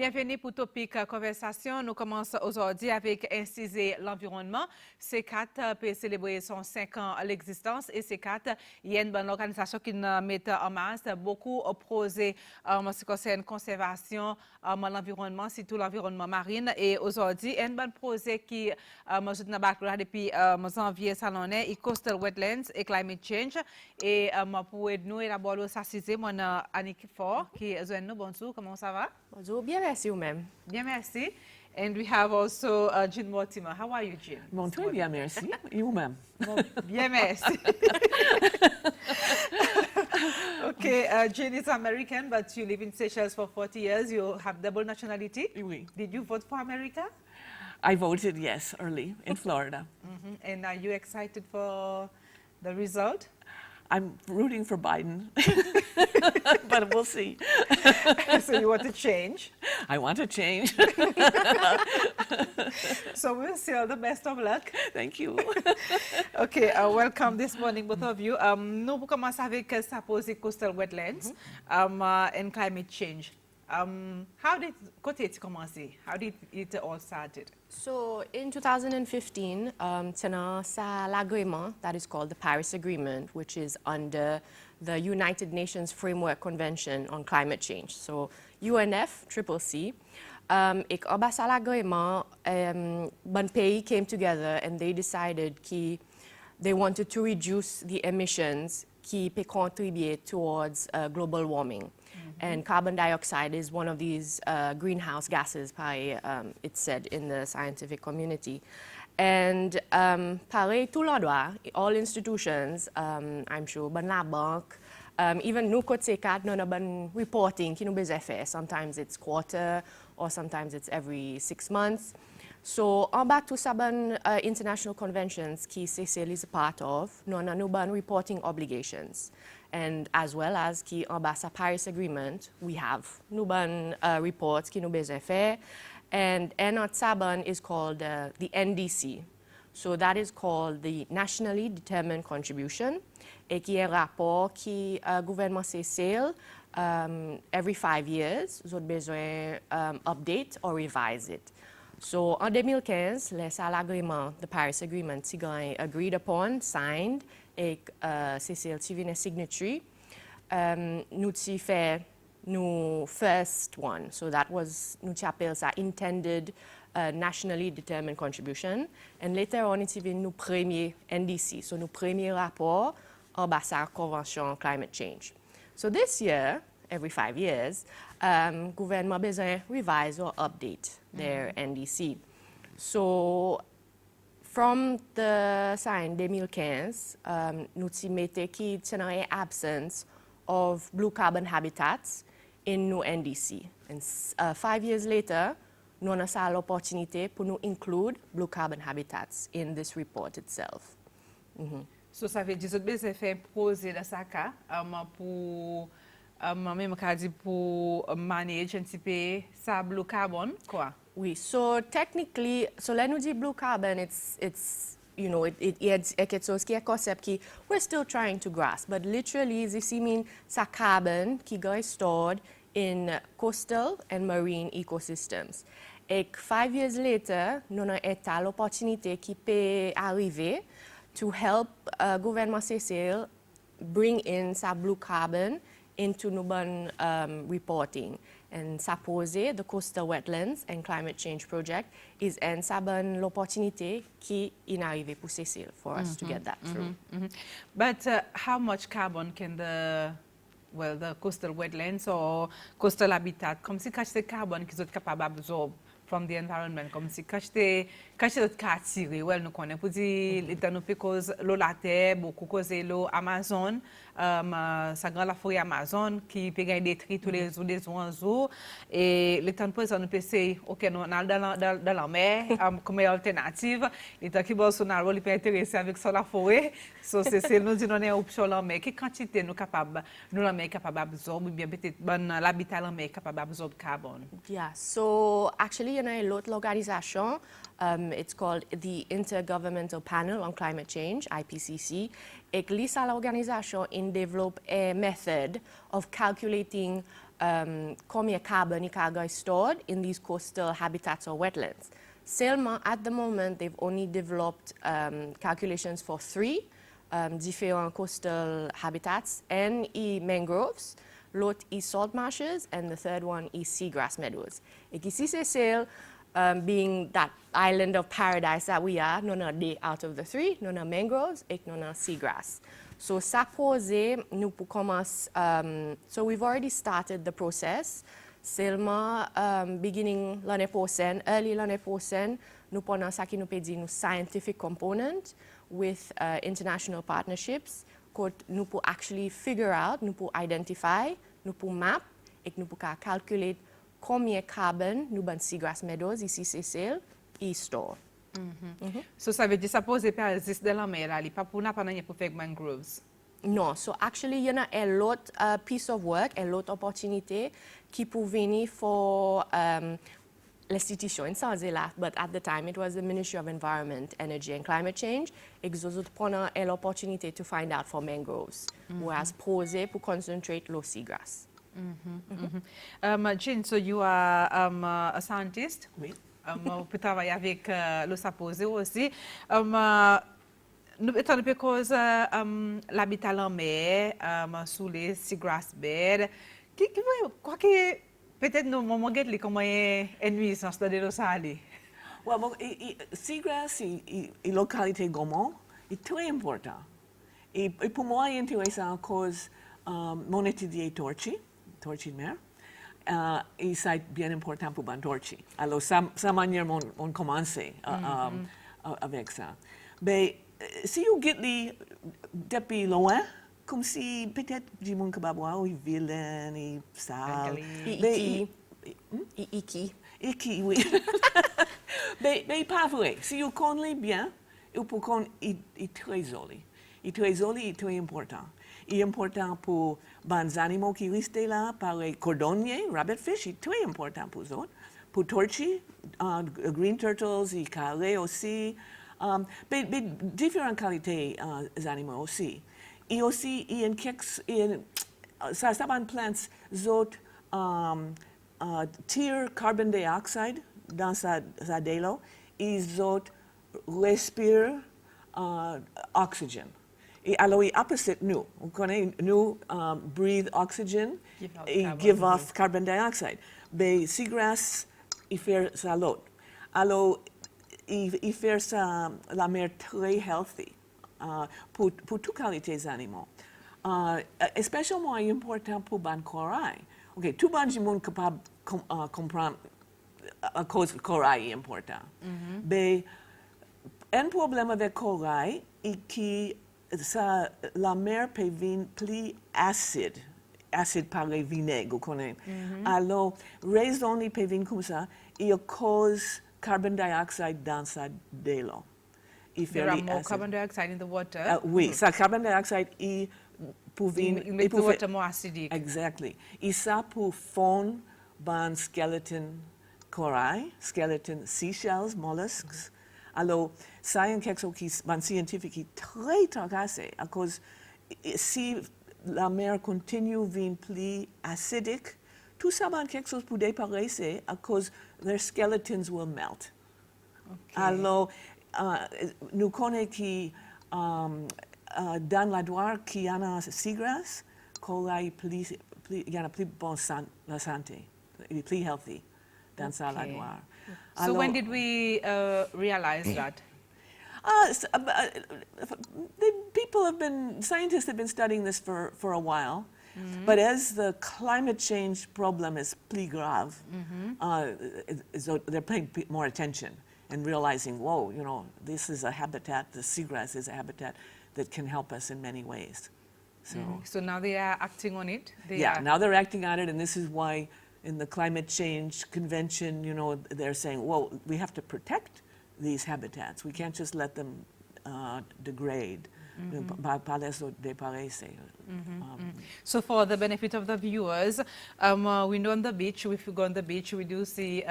Bienvenue pour Topik Konversasyon. Nous commençons aujourd'hui avec inciser l'environnement. C4 peut célébrer son 5 ans à l'existence et C4, il y a une bonne organisation qui nous met en masse beaucoup au projet en ce qui concerne conservation de l'environnement, surtout l'environnement marine. Et aujourd'hui, il y a un bon projet qui je depuis janvier salonné, et Coastal Wetlands et Climate Change. Et pour nous élaborer ça, c'est mon Annike FAURE qui est nous. Bonjour, comment ça va? Bonjour, bien merci vous-même. Bien merci. And we have also Jean Mortimer. How are you, Jean? Bon, très bien, merci. Et vous-même? Bon, bien merci. Okay, Jean is American, but you live in Seychelles for 40 years. You have double nationality. Oui. Did you vote for America? I voted yes early in Florida. And are you excited for the result? I'm rooting for Biden, but we'll see. So you want to change? I want to change. So we'll see all the best of luck. Thank you. Okay, welcome this morning, both of you. Nous commençons avec ça pose coastal wetlands and climate change. How did it commencer? How did it all started? So in 2015, l'agreement that is called the Paris Agreement, which is under the United Nations Framework Convention on Climate Change. So UNFCCC. L'agreement, bon pays came together and they decided that they wanted to reduce the emissions qui peut contribuer towards global warming. And carbon dioxide is one of these greenhouse gases, it's said in the scientific community. And pareil, tout l'endroit, all institutions, I'm sure, ban la banque, even nous côté C4, nous avons reporting qui nous besoin faire. Sometimes it's quarter, or sometimes it's every 6 months. So, en bas tout ça, international conventions qui Seychelles is a part of, nous avons reporting obligations. And as well as qui en bas sa Paris Agreement, we have nous reports qui nous besoin faire. And notre saban is called the NDC. So that is called the Nationally Determined Contribution, et qui est un rapport qui gouvernement Seychelles every 5 years, ils ont besoin update or revise it. So, en 2015, l'agreement, the Paris Agreement, c'est agreed upon, signed, et Seychelles a une signature. Nous avons fait nos first one. So, that was, nous appelons ça intended nationally determined contribution. And later on, it's even nos premier NDC. So, nos premier rapport en bas sa Convention on Climate Change. So, this year, every 5 years, gouvernement besoin revise or update their NDC. So, from the sign 2015, nous mettons qu'il y a an absence of blue carbon habitats in nos NDC. And 5 years later, nous avons l'opportunité pour nous include blue carbon habitats in this report itself. So, ça veut dire que vous avez fait un projet dans ce cas pour même pour manage un petit peu ça blue carbon quoi. Oui, so technically, so là nous dit blue carbon, it's you know it's quelque chose qui est concept qui we're still trying to grasp, but literally this mean ça carbon qui est stored in coastal and marine ecosystems. Et 5 years later, nous avons l'opportunité qui peut arriver to help gouvernement Seychelles bring in sa blue carbon into Nuban reporting. And supposé, the Coastal Wetlands and Climate Change Project is en saban l'opportunité qui est arrivée pour Seychelles for us to get that through. But how much carbon can the coastal wetlands or coastal habitat, comme si cache carbone qu'ils sont capables d'absorber from the environment, comme si cache d'autres cas attirés, nous connaissons pour dire l'état nous peut cause l'eau la terre, beaucoup causer l'eau Amazon, ça grand la forêt Amazon qui peut gagner détruire tous les oiseaux et l'état nous peut essayer, ok, nous allons dans la mer comme alternative, l'état qui Bolsonaro il peut intéresser avec ça la forêt, so c'est nous dit nous une option la mer, quelle quantité nous capable nous la mer capable d'absorber, bien peut-être l'habitat la mer capable d'absorber carbone. Yeah, so actually in a lot l'organisation it's called the Intergovernmental Panel on Climate Change, IPCC. Et l'organisation in develop a method of calculating combien carbone est stored in these coastal habitats or wetlands. Seulement, at the moment, they've only developed calculations for 3 different coastal habitats, and mangroves, l'autre is salt marshes, and the third one is seagrass meadows. Et ici, c'est being that island of paradise that we are, non a day out of the 3, non a mangroves, et non a seagrass. So, ça pose, nous pour commencer, so we've already started the process. Seulement, beginning l'année prochaine, early l'année prochaine, nous prenons ça qui nous peut dire nous scientific component with international partnerships, que nous pour actually figure out, nous pour identify, nous pour map, et nous pour calculer combien de carbone nous ban seagrass meadows ici c'est celle et store. So ça veut dire ça pose persiste dans la mer, là, pas pour n'a pas pour faire mangroves. Non, so actually, il y a un autre piece of work, une autre opportunité qui peut venir pour l'institution, sans dire là, but at the time it was the Ministry of Environment, Energy and Climate Change, et ils ont pris l'opportunité to find out for mangroves, whereas posé pour concentrate low seagrass. Jean, so you are a scientist. Oui. Vous pouvez travailler avec le saposé aussi. Étant donné que l'habitat en mer, sous les seagrass beds, quoi que peut-être nous moment les comment est nuisance de l'océan. Well, seagrass et localité gourmand est très important. Et pour moi, c'est intéressant à cause mon étudié torchi de mer. Et c'est bien important pour ban torchi. Alors, sa manière on commence avec ça. Mais si vous guettez depuis loin, comme si peut-être du monde que babois ou vilain et sale. Iki, oui. Mais pas vrai. Si vous connaissez bien, vous pouvez connaître est très joli. Et très joli et très important. Et important pour les animaux qui restent là, par les cordonniers, rabbitfish, est très important pour eux. Pour torchi, green turtles et carrés aussi. Mais différentes qualités d'animaux aussi. Et aussi, il y a ça plantes autres tirent carbon dioxyde dans sa délo, et autres respirent oxygène. Et alors, il opposite nous. Vous connaissez, nous breathe oxygen et give off carbon dioxide. Mais seagrass, il fait ça l'autre. Alors, il fait ça la mer très healthy pour toute qualité des animaux. Especially important pour les corail. Ok, tout le monde est capable de comprendre à cause du corail est important. Mais un problème avec corail est que la mer peut devenir plus acide par le vinaigre, vous connaissez. Alors, raison peut devenir comme ça, et à cause carbon dioxide dans sa délo. There are more carbon dioxide in the water. Oui, ça carbon dioxide est pour venir. Il make the water more acidic. Exactly. Et ça pour fondre ban skeleton corail, skeleton seashells, mollusks. Alors, ça est quelque chose qui est scientifique est très tracassé à cause si la mer continue à devenir plus acidique, tout ça est quelque chose pour disparaître à cause their skeletons will melt. Okay. Alors, nous connaissons que dans la Loire, qu'il y a un seagrass, il y a plus bonne santé, il est plus healthy dans la Loire. So when did we realize that? Scientists have been studying this for a while, but as the climate change problem is plus grave, they're paying more attention and realizing, whoa, you know, this is a habitat, the seagrass is a habitat that can help us in many ways. So now they are acting on it? Now they're acting on it, and this is why in the climate change convention, you know, they're saying, well, we have to protect these habitats. We can't just let them degrade. So for the benefit of the viewers, we know on the beach, if you go on the beach, we do see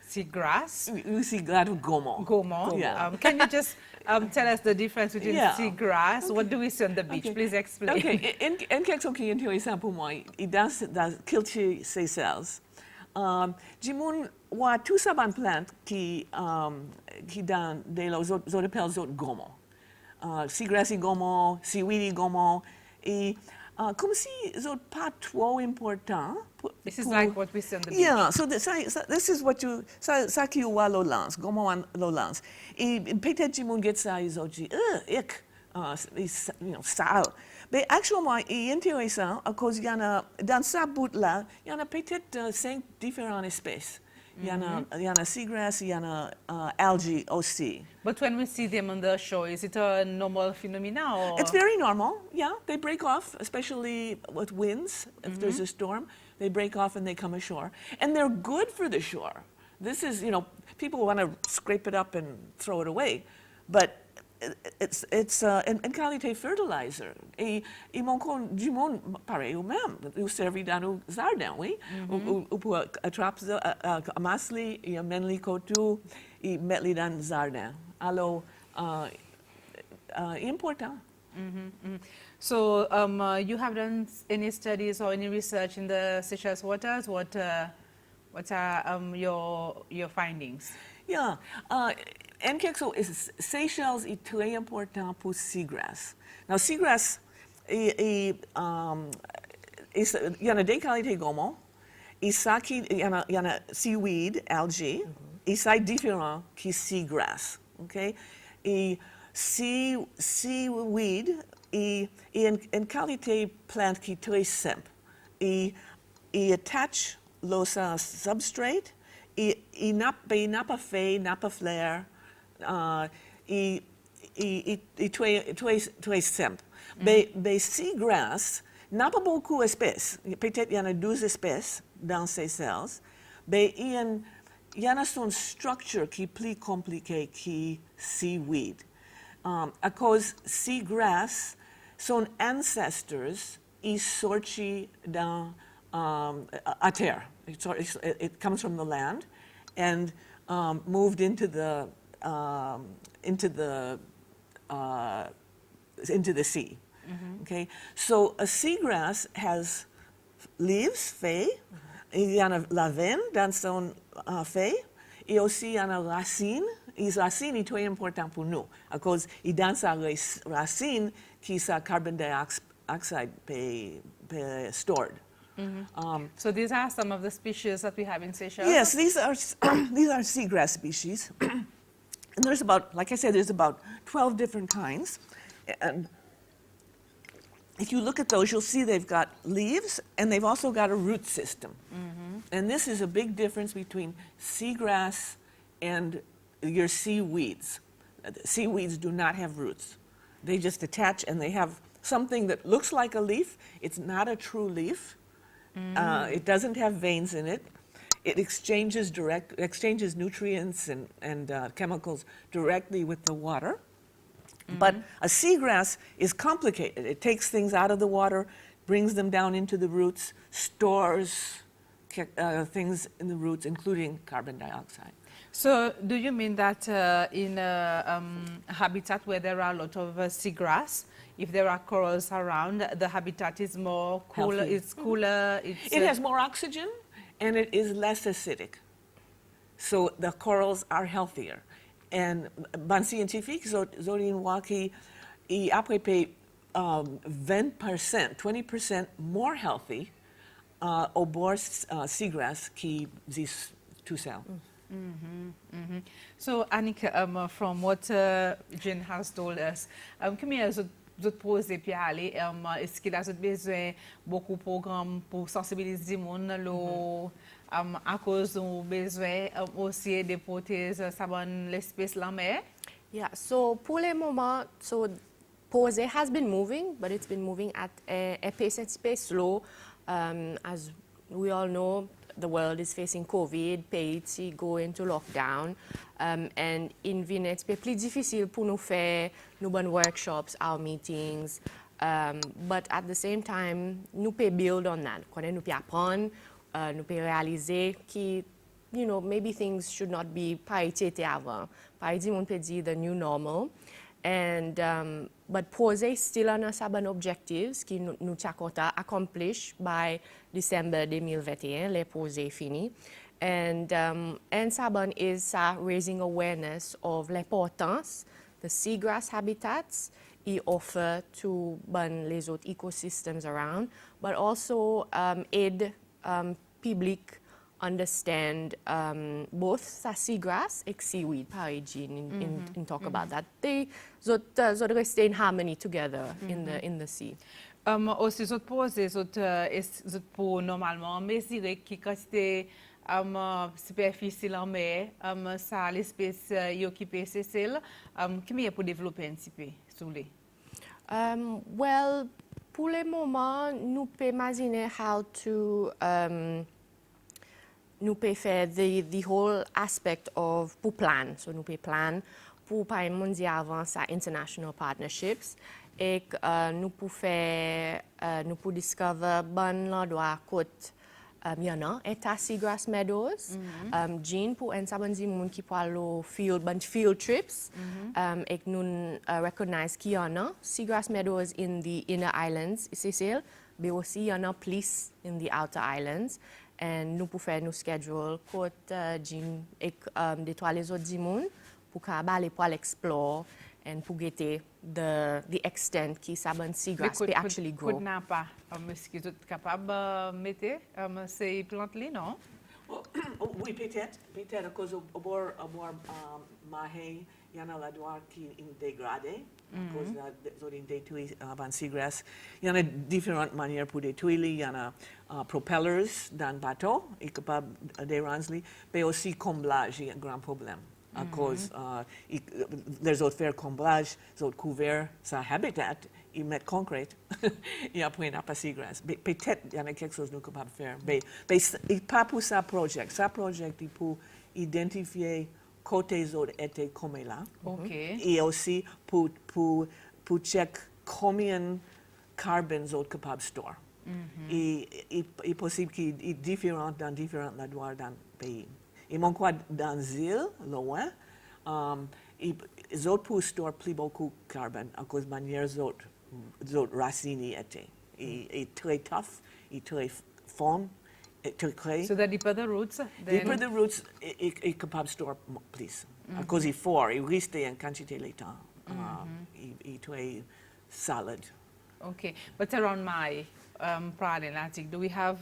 seagrass. You see glad gomo. Gomo. Yeah. Can you just tell us the difference between Yeah. seagrass? Okay. What do we see on the beach? Okay. Please explain. Okay. En quelque qui intéressant pour moi, et dans culture Seychelles, Jimoun wa tout ça ban plante qui dans des los appellent zot gomo. Seagrassy gomo, seaweedy gomo, et comme si zot pas trop important. This is like what we see on the beach. Yeah, so this is what you sa ki wa lowlands, gomo an lowlands. Et peut-être Jimoun get ça ils ont dit ik sale. Mais actuellement, il est intéressant à cause dans sa bout-là, il y en a peut-être 5 différentes espèces. Il y en a seagrass, il y en a algae aussi. But when we see them on the shore, is it a normal phenomena? Or? It's very normal, yeah. They break off, especially with winds. If there's a storm, they break off and they come ashore. And they're good for the shore. This is, people want to scrape it up and throw it away. But it's une qualité fertilizer. Et mon con du monde pareil ou même. Ou servi dans nos jardins, oui. Ou pour attraper, amasser, et amener coteau, et mettre dans le jardin. Alors, important. So you have done any studies or any research in the Seychelles waters? What are your findings? Yeah. En quelque sorte, Seychelles est très important pour seagrass. Now, seagrass, il y en a des qualités gomo, il y en a seaweed, algae, et c'est différent que seagrass, okay? Et seaweed est une qualité plante qui est très simple. Il attache le substrate, il n'a pas fait, n'a pas fleur, très simple. Mais seagrass n'a pas beaucoup d'espèces. Peut-être il y en a 12 espèces dans ces cells, mais il y en a une structure qui est plus compliquée que seaweed. À cause seagrass, son ancestors, ils sortent dans à terre. It comes from the land and moved into the sea. Okay, so a seagrass has leaves, feuilles. Il y en a la veine dans son feuille, et aussi il y en a racines. Et les racines sont très importantes pour nous, à cause et dans sa racine qui sa carbon dioxide be stored. So these are some of the species that we have in Seychelles? Yes, these are seagrass species. And there's about, like I said, there's about 12 different kinds. And if you look at those, you'll see they've got leaves and they've also got a root system. And this is a big difference between seagrass and your seaweeds. Seaweeds do not have roots. They just attach and they have something that looks like a leaf. It's not a true leaf. It doesn't have veins in it. It exchanges nutrients and chemicals directly with the water. But a seagrass is complicated. It takes things out of the water, brings them down into the roots, stores things in the roots, including carbon dioxide. So do you mean that in a habitat where there are a lot of seagrass, if there are corals around, the habitat is more cooler, Healthy. it's cooler? It has more oxygen and it is less acidic. So the corals are healthier. And ban scientifique, zorin waki, I après 20% more healthy au bord seagrass qui these two cells. So Annike, from what Jen has told us, combien vous posez puis aller, est-ce qu'il a besoin beaucoup de programmes pour sensibiliser les gens à cause de besoin aussi de protéger l'espèce de la mer? Yeah, so pour le moment, so Pose has been moving, but it's been moving at a pace and space slow. As we all know, the world is facing COVID, pays go into lockdown, and in vient it's plus difficile pour nous faire nos bonnes workshops, our meetings, but at the same time, nous peut build on that. Nous peut apprendre, nous peut réaliser que you know, maybe things should not be parité avant. Parité on peut dire the new normal. And, but poser still on a bon objectives qui nous t'a accomplish by December 2021, les poser fini. And Sabon is raising awareness of l'importance the seagrass habitats it offer to les autres ecosystems around, but also aid public understand both seagrass and seaweed, in talk about that. They stay in harmony together in the sea. Aussi, je pose, je pour normalement mesurer qui quantité superficie en mer, ça l'espèce occupée c'est celle, comment pour développer un petit peu sur les. Well, pour le moment, nous pouvons imaginer how to nous pouvons faire the whole aspect of pour plan. So nous pouvons plan pour par exemple dire avant ça international partnerships et nous pouvons faire nous pouvons discover bon l'endroit côte Yana et seagrass meadows. Jean pour un sabon monde qui peut aller field trips et nous recognize qu'il y en a seagrass meadows in the inner islands Seychelles, mais aussi il y en a plus in the outer islands. And nous pouvons faire nos schedules côte Jean et des trois les autres du monde pour aller pour l'explore and pour guetter the extent qui sabon seagrass peut actually grow. Could n'a pas, est-ce que vous êtes capable de mettre ces plantes-là, non? Oui, peut-être à cause au bord Mahé, il y en a la doigt qui est dégradée, à cause de détruire avant seagrass. Il y en a différentes manières pour détruire, il y en a propellers dans le bateau, et capable de déranger, mais aussi comblage, il y a un grand problème. À cause, les autres faire comblage, les autres couverts, sa habitat, ils mettent concrète, et après, il n'y a pas seagrass. Peut-être il y en a quelque chose que nous sommes capables de faire. Mais pas pour ce projet. Ce projet, il peut identifier côté autres étaient comme là. Et aussi pour check combien de carbone autres capables de stocker. Et il est possible qu'il est différent dans différents endroits dans le pays. Et mon quoi dans l'île, loin, les autres peuvent stocker plus beaucoup de carbone à cause de manière autres racines étaient. Et très tough, et très fond, et très clair. So that deeper the roots, Deeper the roots, est capable de stocker plus. À cause il faut, il reste en quantité de temps. Il est très solide. Okay, but around my pride in Atlantic, do we have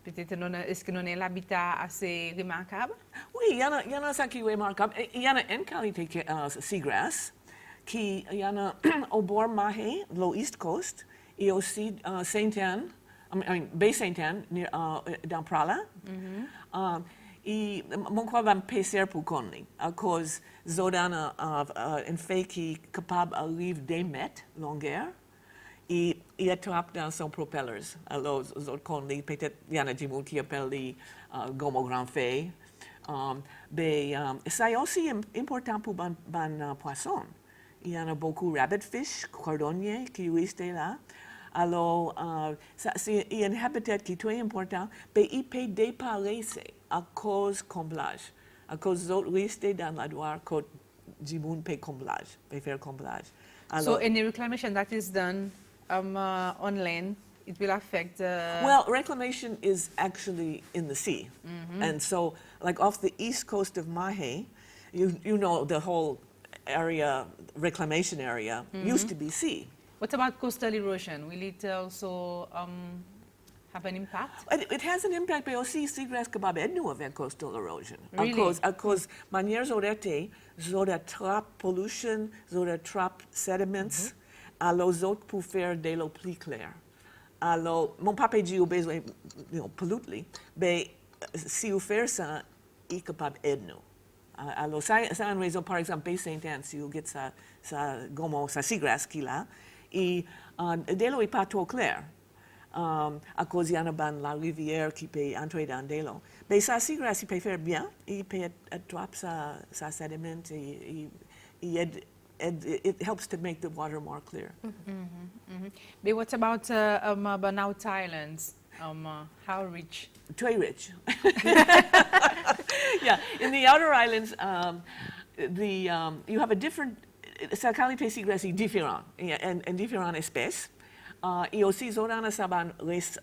peut-être est-ce que nous avons l'habitat assez remarquable? Oui, il y en a ça qui est remarquable. Il y en a une qualité seagrass qui il y en a au bord Mahé, le East Coast, et aussi Sainte-Anne, Baie Sainte-Anne, dans Prala. Et mon quoi va me passer pour connaître, à cause zodana un fait qui est capable d'arriver 2 mètres longueur. Et il attrape dans son propellers. Alors, les autres connaissent, peut-être il y en a des gens qui appellent les gomo grand fait. Mais ça est aussi important pour les poissons. Il y en a beaucoup de rabbitfish, cordonniers qui restent là. Alors, c'est un habitat qui est très important, mais il peut déparaître à cause du comblage. À cause des autres restent dans la douane, quand du monde peut comblage, peut faire comblage. So any reclamation that is done on land, it will affect. Well, reclamation is actually in the sea, and so like off the east coast of Mahé, you know the whole area, reclamation area, used to be sea. What about coastal erosion? Will it also have an impact? It has an impact, but aussi seagrass capable de nous avec coastal erosion. Really? À cause manières autres, zora trap pollution, zora trap sediments, alors autres pour faire de l'eau plus claire. Alors, mon papa dit au besoin, polluter, mais si vous faites ça, il est capable d'aider nous. Alors, ça a une raison, par exemple, Baie Sainte-Anne, si vous avez sa seagrass qui est là, et de l'eau n'est pas trop claire. À cause il y en a la rivière qui peut entrer dans de l'eau. Mais sa seagrass, il peut faire bien, il peut attraper sa sédiment, et it helps to make the water more clear. But what about Burnout Islands? How rich? Très rich. Yeah, in the outer islands, you have a different, sa qualité seagrass est différente, et différentes espèces. Et aussi, ils ont un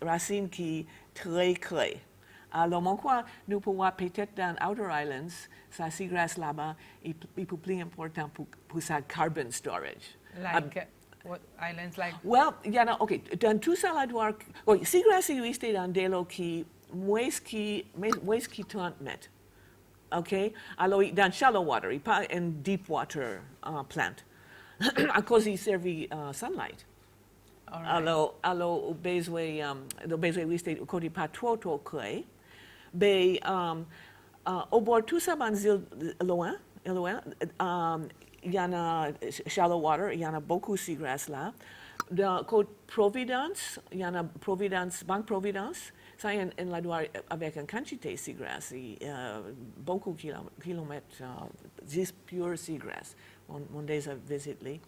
racine qui est très crée. Alors, mon quoi, nous pouvons peut-être dans outer islands, sa seagrass là-bas est plus important pour sa carbon storage. Like what islands like? Well, okay, dans tout ça là-dedans, seagrass est resté dans des lots qui moins qui 30 mètres. Okay? Alors, dans shallow water, et pas en deep water plant, à cause il servait sunlight. Right. Alors, au besoin, rester côté pas trop clair, mais au bord tout ça, dans loin, il y en a shallow water, il y en a beaucoup de seagrass là. Dans côté Providence, il y en a Banque Providence, ça y est en la douane avec une quantité de seagrass, beaucoup de kilomètres, 10 pure seagrass, on déjà visité.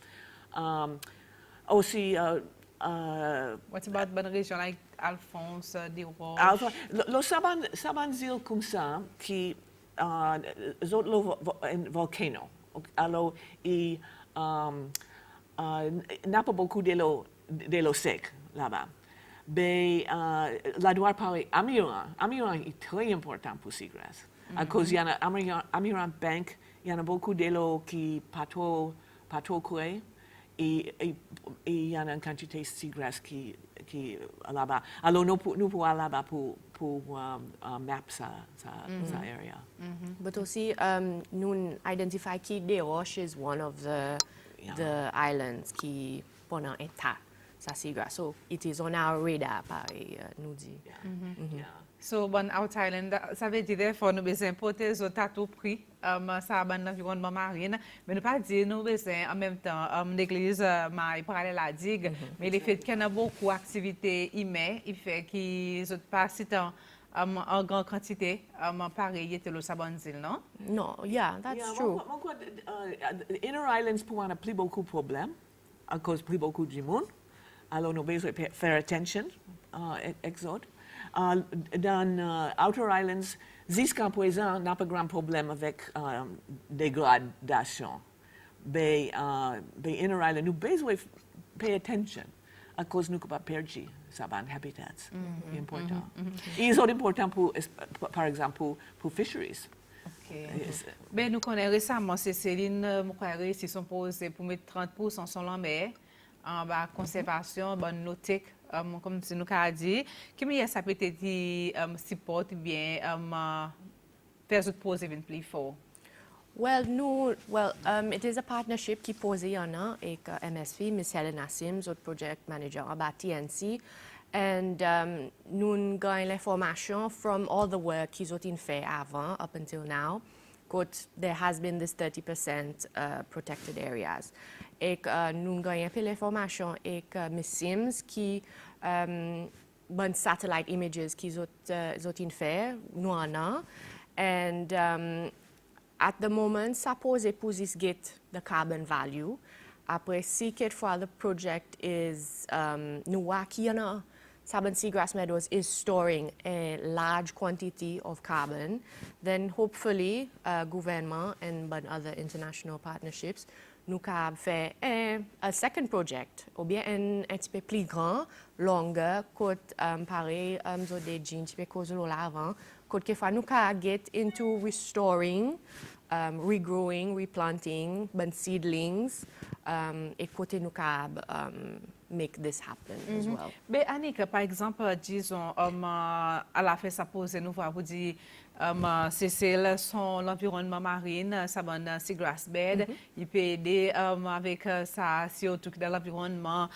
Aussi, What about une région like Alphonse, des Roches? le saban îles comme ça, qui sont un volcano. Alors, il n'a pas beaucoup de l'eau sec là-bas. Mais la douane par Amiran est très important pour seagrass. À cause il y a Amiran Bank, il y en a beaucoup de l'eau qui pas trop claire. Et il y a une quantité de seagrass qui là-bas. Alors, nous pouvons aller là-bas pour map sa area. But aussi, nous identifions que des roches is one of the islands qui pendant état sa seagrass. So it is on our radar, pareil, nous dit. Yeah. So, bon, out island, ça veut dire qu'il faut nous besoin importer aux à tout prix, ça ban l'environnement marine, mais nous pas dire nous besoin en même temps l'église mais parallèle à la digue, mais le fait qu'il y a beaucoup d'activités humaines, il fait qu'ils sont pas si tant en grande quantité, pareil, était le sabonzil, non? No, yeah, that's true. Inner islands pour avoir plus beaucoup de problèmes, à cause plus beaucoup de monde. Alors, nous besoin faire attention, exode. Dans Outer Islands, jusqu'à présent, n'a pas grand problème avec dégradation. Mais Inner Islands, nous besoin pay attention à cause nous pas perdre ça habitats. C'est important. Ils sont importants par exemple, pour fisheries. Okay. Ben, nous connaissons récemment, c'est Céline, nous croyons réussi son projet pour mettre 30% sur la mer en conservation, nautique. Comme tu nous as dit, comment ça peut être support bien faire ce projet even plus fort? It is a partnership qui pose avec MSV, Miss Helena Sims, notre project manager à TNC, and nous gagnons l'information from all the work qu'ils ont fait avant, up until now. There has been this 30% protected areas. Et nous gagnons l'information avec Miss Sims qui bonne satellite images qu'ils ont fait, nous en avons. And at the moment, ça pose pour this get the carbon value. Après, si quelquefois the project is nous voit qu'il y en a Sabon Seagrass Meadows is storing a large quantity of carbon, then hopefully government and other international partnerships nous avons fait un second project, ou bien un petit peu plus grand, longer, pareil, des jeans, un petit peu avant, quelquefois nous avons get into restoring, regrowing, replanting, seedlings, et côté nous avons make this happen as well. Mais Annike, par exemple, disons, à la fin, ça pose nous voir vous dire, c'est l'environnement marine, ça va dans seagrass bed, il peut aider avec ça, CO2 dans l'environnement.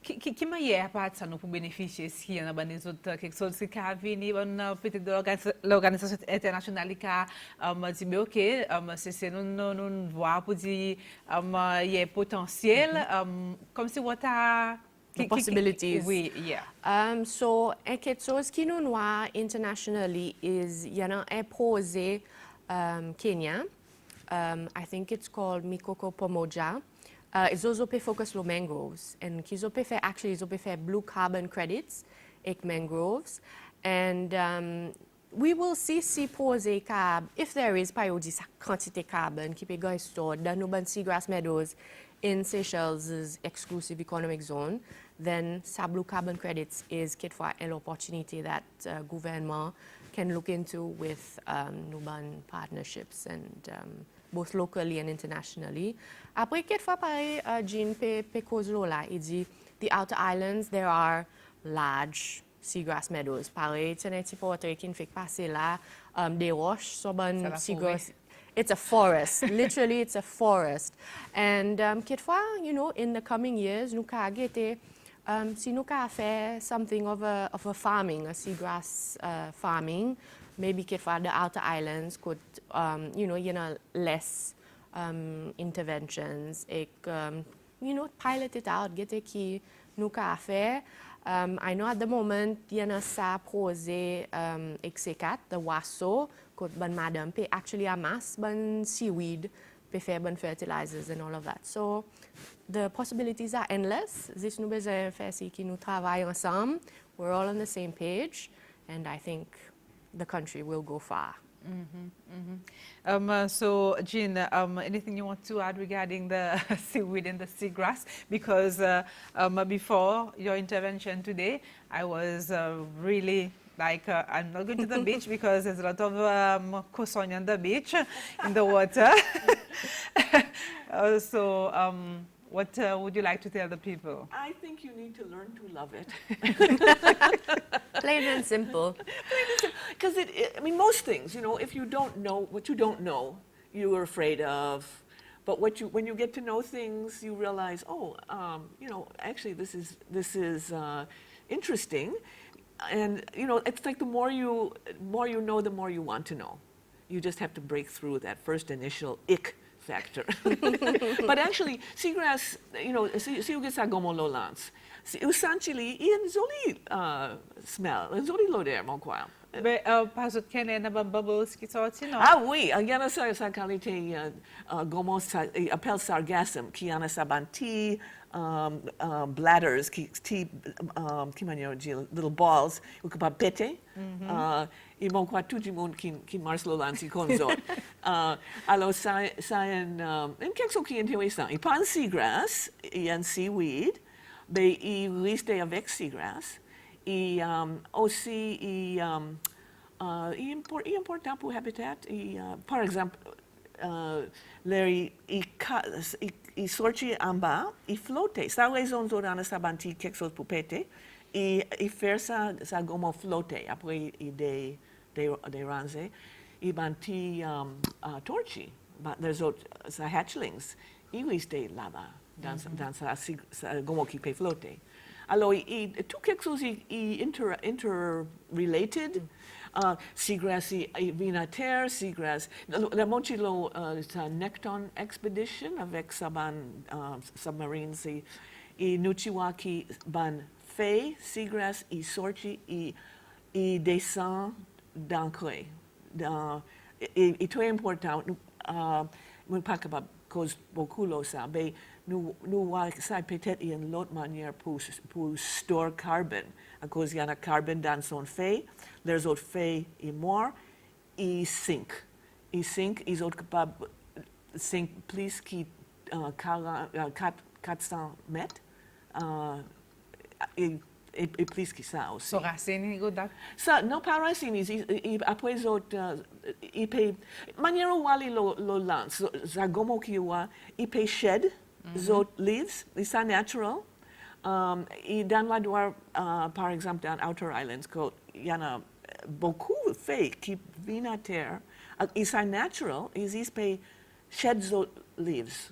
Qui meilleur part ça nous pour bénéficier si y en a des autres quelque chose qui a venu peut-être de l'organisation internationale qui a dit mais ok, c'est nous voir pour dire il y a potentiel comme si what a the possibilities. Oui, yeah. So, quelque chose qui nous voit internationally is, il y a un projet Kenya, I think it's called Mikoko Pomoja. It's also pay focus on mangroves, and ils ont fait blue carbon credits, ek mangroves. And we will see si pose cab, if there is payodi quantité carbon qui peut être stored dans nos seagrass meadows in Seychelles' exclusive economic zone, then blue carbon credits is quelquefois an opportunity that government can look into with Nuban partnerships and both locally and internationally. Après, quelquefois, pareil, Jean pe cause là, il dit, the outer islands, there are large seagrass meadows. Pareil, c'est un petit portrait qui ne fait passer là, des roches, so bon seagrass. It's a forest. Literally, it's a forest. And quelquefois, you know, in the coming years, nous ca gete, si nous ca fait something of a farming, a seagrass farming, maybe quelquefois the outer islands could, you know, less interventions, you know, pilot it out, get a key, nous ca fait. I know at the moment, you know, sa projet XC4, the wasso, could ban madam pay actually amass ban seaweed, pay fair ban fertilizers and all of that. So the possibilities are endless. This nous besoin faire si qui nous travaille ensemble. We're all on the same page, and I think the country will go far. So, Jean, anything you want to add regarding the seaweed and the seagrass? Because before your intervention today, I was really like, I'm not going to the beach because there's a lot of coson on the beach, in the water. What would you like to tell the people? I think you need to learn to love it. Plain and simple. Because I mean, most things, you know, if you don't know what you don't know, you are afraid of. But when you get to know things, you realize, oh, you know, actually this is interesting. And you know, it's like the more you know, the more you want to know. You just have to break through that first initial ick factor. But actually, seagrass, you know, seagrass gomo lowlands. Usanchili, ian zoli smell, zoli loder mon quoi. Mais pas autre qu'un bubbles qui sortent, non? Ah oui, il y en a sa qualité gomo appelle sargassum, qui en a sa banti bladders, qui manière little balls, ou que pas pété. Il manque quoi tout le monde qui marche l'Olansi comme ça. Alors ça un quelque chose qui est intéressant. Il prend seagrass, il y a un seaweed, mais il reste avec seagrass. Et aussi il est important pour habitat. Par exemple, il sortit en bas, il flottait. Ça raison dans sa banti quelque chose pour péter. Et faire ça comme flotter. Après il dérange. Il banti torchi. There's sa hatchlings. Il restait là-bas dans sa comme qui peut flotter. Alors tout quelque chose est interrelated. Seagrass vient à terre, seagrass. La Mochilo sa Necton expedition avec sa submarines et Nuchiwaki ban fait seagrass et sorti et descend d'ancrer. Et très important, nous pas capable cause beaucoup de ça, mais nous ça peut-être une autre manière pour store carbone. À cause il y a carbone dans son fait, les autres faits et mort, ils sink. Ils sont capables de sink plus que 400 mètres. Et plus que ça aussi. So racine, ça, non, pas racine, après les autres, ils paient, manière où aller le lance, ça gomo qui ils paient shed, les autres leaves, c'est natural. Et dans la douar, par exemple, dans Outer Islands, il y en a beaucoup de faits qui viennent à terre, ils sont natural, ils paient shed les autres leaves.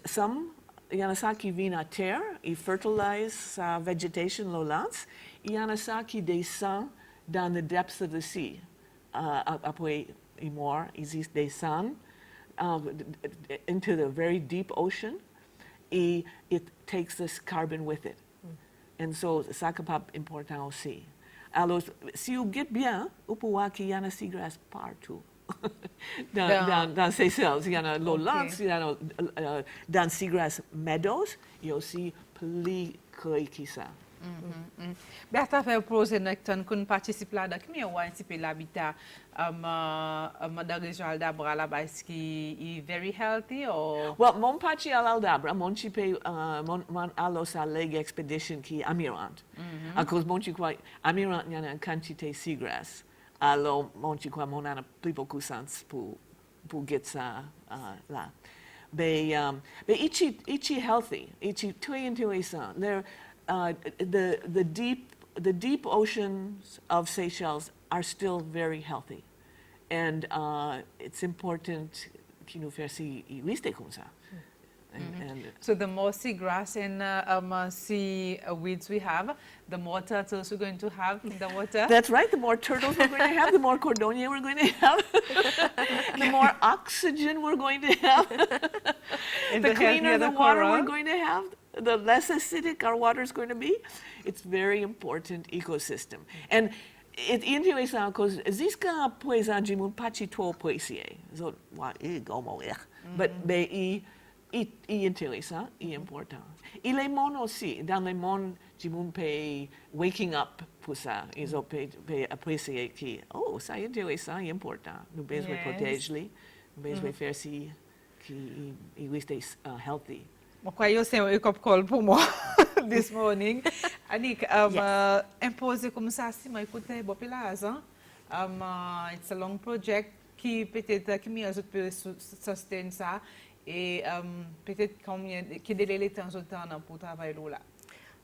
Some, il y en a ça qui vient à terre, ils fertilisent sa végétation lowlands. Il y en a ça qui descend dans the depths of the sea. Après, ils meurent, ils descendent into the very deep ocean. Et it takes this carbon with it. And so, ça capable important aussi. Alors, si vous guettez bien, vous pouvez voir qu'il y a un seagrass partout. dans Seychelles, il y en a lowlands, il y en a dans seagrass meadows, il y a aussi plus créer qui ça. Berta fait proposer que qu'on participe là dans qui on anticiper l'habitat dans la région d'Abra là-bas est-ce qui est very healthy or Well, mon pachi alaldabra, mon chipe, mon alos a leg expedition qui amirant. À cause mon chique amirant y a une quantité seagrass. Alors mon chique mon a plus beaucoup sens pour get ça là. Mais ichi healthy, ichi très intéressant. The deep oceans of Seychelles are still very healthy, and it's important qu'il nous fasse y rester comme ça. And so the more seagrass and sea weeds we have, the more turtles we're going to have in the water. that's right. The more turtles we're going to have, the more cordonia we're going to have, the more oxygen we're going to have, the cleaner the water we're going to have, the less acidic our water is going to be. It's very important ecosystem. And it's interesting because ziska poesa jimun pachi to poesie. So what is gomo but be intéressant et important. Et les mondes aussi, dans les mondes, jimun pe waking up pour ça, ils ont pe apprécier qui, oh, ça est intéressant et important. Nous besoin protéger, nous besoin faire si qui reste healthy. Je crois que c'est un wake-up call pour moi this morning. Annike, imposer comme ça, si moi écoutez, bon, it's a long project qui peut-être qui mieux peut sustain ça et peut-être combien qui délai les temps pour travailler là.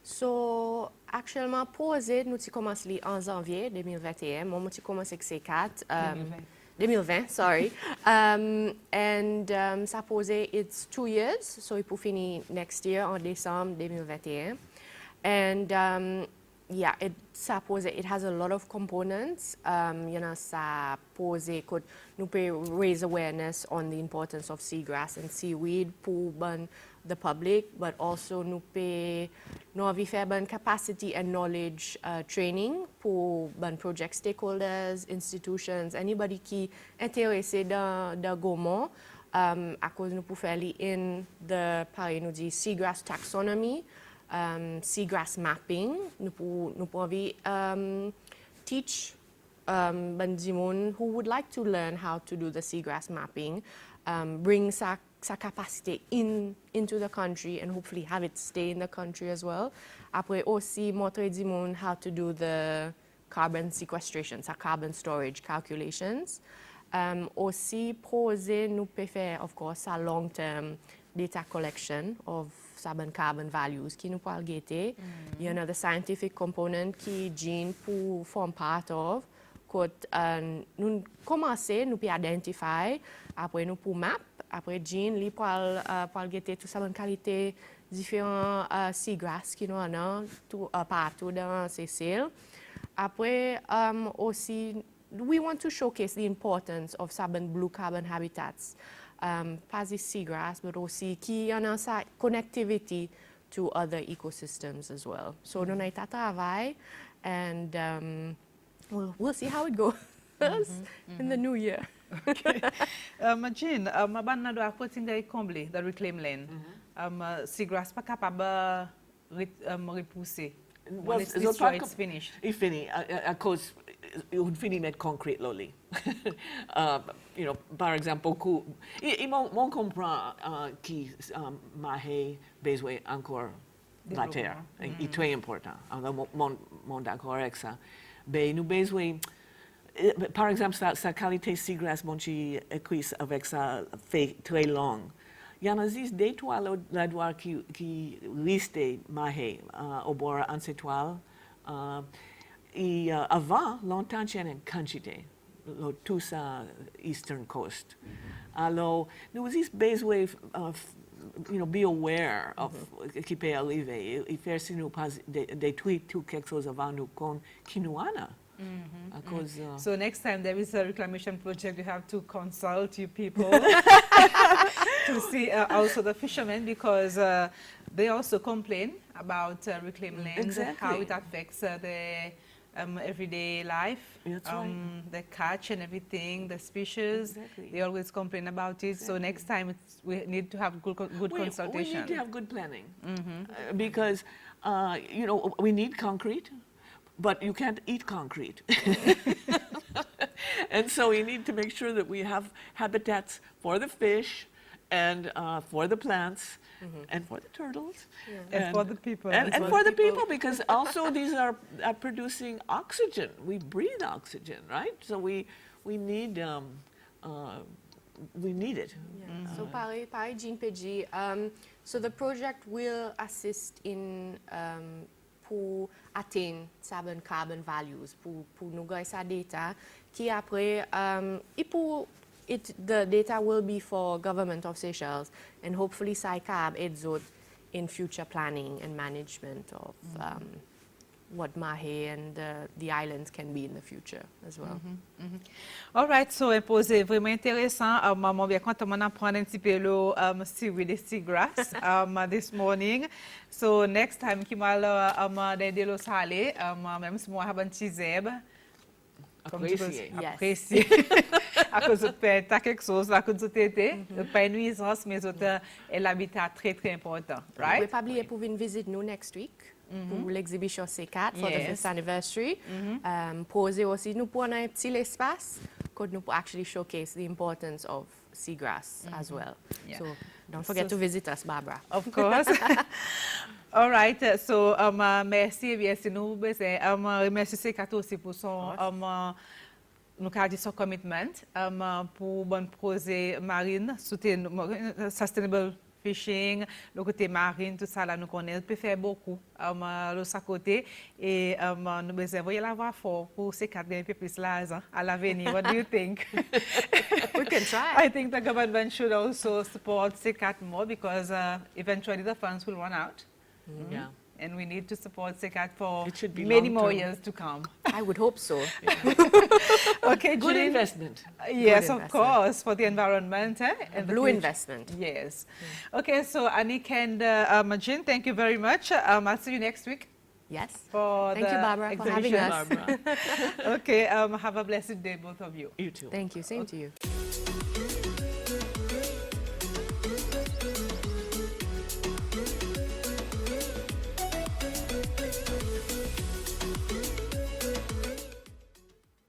So, actuellement, posé, nous avons commencé en janvier 2021. Moi, j'ai commencé avec C4. 2020, sorry. And ça posé, it's 2 years, so il peut finir next year en décembre 2021. And yeah, ça posé, it has a lot of components. You know, ça posé, nous peut raise awareness on the importance of seagrass and seaweed pour the public, but also nous peut faire capacity and knowledge training pour project stakeholders, institutions, anybody qui est intéressé dans Gaumont, à cause nous pouvons faire in the pareil nous dit seagrass taxonomy, seagrass mapping, nous pouvons teach bandimon who would like to learn how to do the seagrass mapping, bring sa capacity into the country and hopefully have it stay in the country as well. Après aussi montrer du monde how to do the carbon sequestration, sa carbon storage calculations. Aussi poser nous peut faire of course a long-term data collection of carbon values qui nous peut guetter. You know the scientific component qui gene pour form part of. Nous commencer nous peut identify après nous pour map après gene li pour guetter tout ça bonne qualité différents seagrass qui nous en tout partout dans ces îles. Après aussi we want to showcase the importance of some blue carbon habitats, pas the seagrass but aussi qui en sa connectivity to other ecosystems as well. So nous avons travail and we'll see how it goes in the new year. Okay. Jean, ma banna do apporting des combler, the reclaim land. Seagrass pas capable repousser. Well, it's destroyed, it's finished. It's finished. Of course, it would finish with concrete lolly. You know, par exemple, mon comprend qui mahe besoin encore la terre. C'est très important. Mon d'accord avec ça. Mais nous besoin, par exemple, sa qualité seagrass, mon chi écrit avec sa fait très long. Il y en a des toiles là-dedans qui restent mahé au bord en ces toiles. Et avant, longtemps, il y a une quantité, tout ça, Eastern Coast. Alors, nous avons besoin, you know, be aware of qui peut arriver et faire si nous pas détruire tout quelque chose avant nous qui nous en a. So next time there is a reclamation project, you have to consult you people to see also the fishermen because they also complain about reclaimed lands, how it affects everyday life. That's right. The catch and everything, the species. Exactly. They always complain about it. So next time we need to have good consultation. We need to have good planning because you know, we need concrete, but you can't eat concrete. And so we need to make sure that we have habitats for the fish and for the plants and for the turtles. And for the people. And for the people, because also these are producing oxygen. We breathe oxygen, right? So we need it. Yeah. So pareil, Jean Pedji. So the project will assist in pour atteindre certain carbon values, pour nous gagner sa data, qui après, the data will be for government of Seychelles, and hopefully SciCab aids in future planning and management of what Mahe and the islands can be in the future as well. All right, so c'est vraiment intéressant. Maman bien content on apprendre un petit peu le seaweed et seagrass this morning. So next time qui m'a d'aider le salé, même si moi j'ai un petit zèbre. Apprécier. À cause de faire quelque chose, à cause de t'aider, pas une nuisance, mais l'habitat très très important, right? We'll probably pour venir visit nous next week. Pour l'exhibition C4 for the 5th anniversary. Poser aussi, nous prenons un petit espace que nous pouvons actually showcase the importance of seagrass as well. Yeah. So don't forget to visit us, Barbara. Of course. All right, so merci, bien sûr, nous remercie C4 aussi pour son nous avons son commitment pour bon projet marine, sustainable fishing, le côté marine, tout ça là, nous connaissons, peut faire beaucoup de sa côté et nous besoin la voir fort pour ces 4 peu plus là à l'avenir. What do you think? We can try. I think the government should also support C4 more because eventually the funds will run out. Yeah. And we need to support C4 for It should be many more long-term. years to come. I would hope so. Okay, Good Jean? investment. Yes, Good of investment. course, for the environment. A And the blue future. investment. Yes. Okay, so Annike and Jean, thank you very much. I'll see you next week. Yes. For Thank you, Barbara, for having exhibition. us. Barbara. Okay, have a blessed day, both of you. You too. Thank you. Same to you.